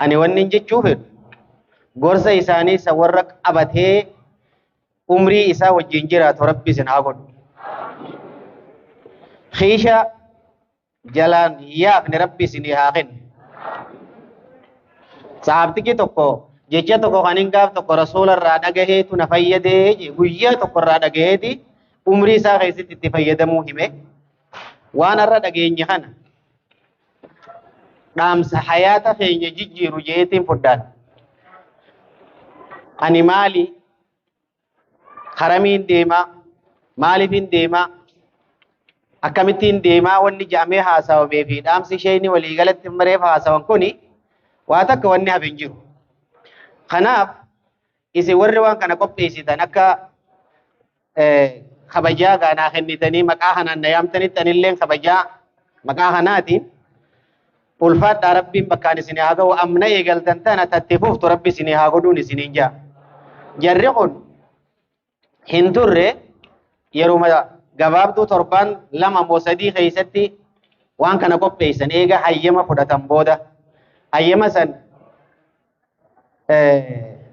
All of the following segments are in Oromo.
ani wanni jechuu fedhu gorsa isaanii isa warra qabatee umrii isaa wajjin jiraatu rabbi isin haa godhu. Khiisha jalaan yaafne rabbi isin haa kennu. Sahabtiki tokko jecha tokko kan hin gaaf tokko rasuula irraa dhagaheetu na fayyadee guyyaa tokko irraa dhagaheeti umrii isaa keessatti itti fayyadamuu hime. Waan irra dhageenye kana dhaamsa hayaata keenya jijjiiru jeetiin fuddaan. Ani maali haramiin deemaa maaliifin deemaa akkamittiin deemaa wanni jaamee haasawamee fi dhaamsi isheen waliigalatti mareef haasawan kuni waa takka wanni hafe hin jiru. Kanaaf isin warri waan kana qopheessitan akka kabajaa gaanaa kennitanii maqaa kanaan na yaamtanitti anillee kabajaa maqaa kanaatiin ulfaadhaa rabbiin bakkaan isin haa ga'u amna eegaltan tana tattifuuftu rabbi isin haa godhuun isiniin jaa. Jarri kun hin turre yeruma gabaabduu torbaan lama moo sadii keessatti waan kana qopheessan eega hayyama fudhatan booda hayyama san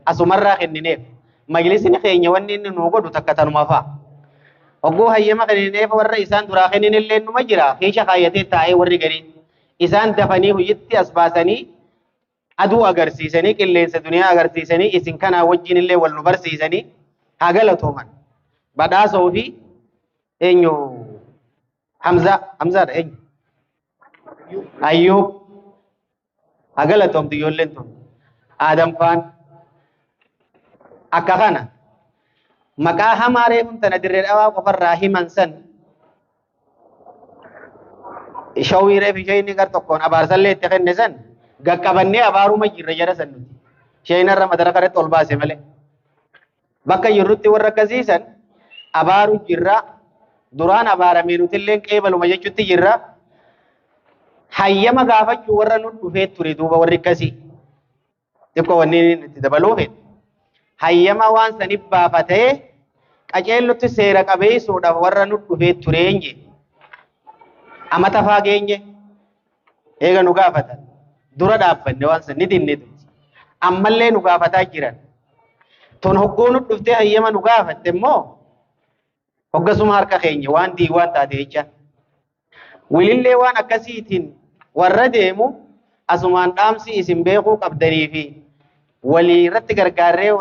asumarraa kennineef majlisni keenya wanni inni nuu godhu takka tanuma fa'a. Ogguu hayyama kennineef warra isaan duraa kenninillee numa jira keesha kaayyatee taa'ee warri gariin isaan dafanii huyyitti as baasanii aduu agarsiisanii qilleensa duniyaa agarsiisanii isin kanaa wajjin illee wal nu barsiisanii haa galatooman. Badhaasoo fi eenyu Hamzaadha eenyu Ayyuub haa galatoomtu ijoolleen tun Aadam faan akka kana maqaa hamaaree kun tana dirree dhawaa qofarraa himan san shawwiiree fi shayinni gar tokkoon abaarsallee itti kenne san gaqqabannee abaaruma jirra jara san nuti shayinarra madaraka irratti ol baase malee bakka jirrutti warra akkasiisan abaaru jirra duraan abaaramee nutillee qeebaluma jechuutti jirra hayyama gaafachuu warra nu dhufee ture duuba warri akkasii xiqqoo wanni itti dabaluu fedhe hayyama waan saniif baafatee qaceellutti seera qabeessuudhaaf warra nu dhufee tureenye amata faageenye eega nu gaafatan dura dhaabbanne waan san ni dinnitu ammallee nu gaafataa jiran ton hoggoo nu dhuftee hayyama nu gaafatte immoo hoggasuma harka keenya waan diiwaan taate jecha wilillee waan akkasiitiin warra deemu asumaan dhaamsi isin beekuu qabdanii fi walii irratti gargaarree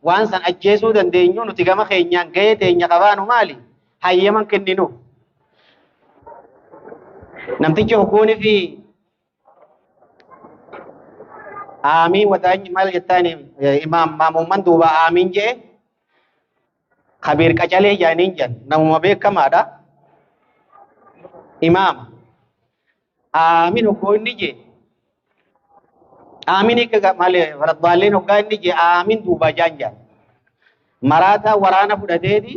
waan san ajjeesuu dandeenyu nuti gama keenyaan gahee teenya qabaanu maali hayyaman kenninuuf. Namtichi hukkuunii fi aamiin wataanyi maal jettaan imaam maamumman duuba aamiin jee kabiir qacalee jaaniin jan namuma beekamaadha imaama aamiin hukkuunni jee aamiin akka maal faradaalleen hoggaa inni jee aamiin duuba jaan jaan maraataa waraana fudhateeti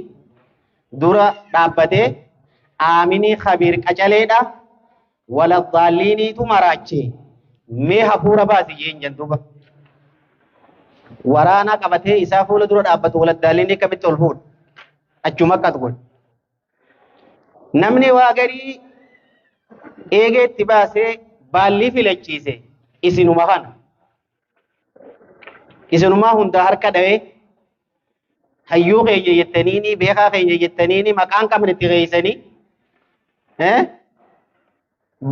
dura dhaabbatee aaminii kabiir qacaleedha wala dhaalliiniitu maraache mee hafuura baasi jeen jantuba waraana qabatee isaa fuula dura dhaabbatu wala dhaalliinii akkamitti ol fuudha achuma akkas godhe namni waa garii eegee itti baasee baallii filachiise isinuma kana isinumaa hunda harka dhawee hayyuu keenya jettaniini beekaa keenya jettaniini maqaan qabne itti geessanii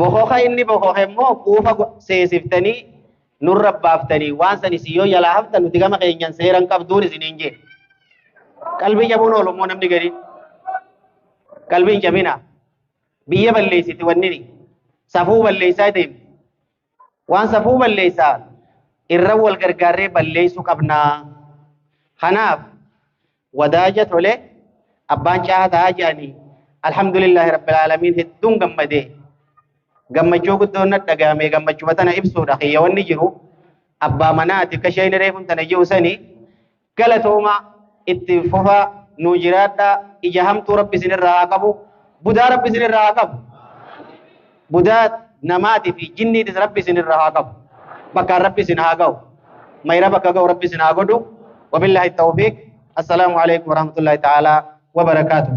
bokoka inni bokoke immoo kuufa seesiftanii nurra baaftanii waan san isin yoo jalaa haftan nuti gama keenyan seeran qabduun isiniin jee qalbii jabuun oolummoo namni gariin qalbiin jabina biyya balleessiti wannini safuu balleessaa deemti waan safuu balleessaa irra wal gargaarree balleessuu qabnaa. Kanaaf wadaaja tole abbaan caaha ta'aa jedhanii alhamdulillahi rabbil aalamiin hedduun gammadee gammachuu guddoon na dhagahamee gammachuu tana ibsuudha kiyya wanni jiru abbaa manaati akka isheen reefun tana jiru sanii galatooma itti fufa nuu jiraadha ija hamtuu rabbi isinirraa haa qabu budaa rabbi isinirraa haa qabu budaa namaatii fi jinniitis rabbi isinirraa haa qabu bakkaan rabbi isin haa ga'u mayra bakka ga'u rabbi isin haa godhu wabillahi tawfiiq assalaamu alaikum warahmatullahi ta'ala wabarakaatuh.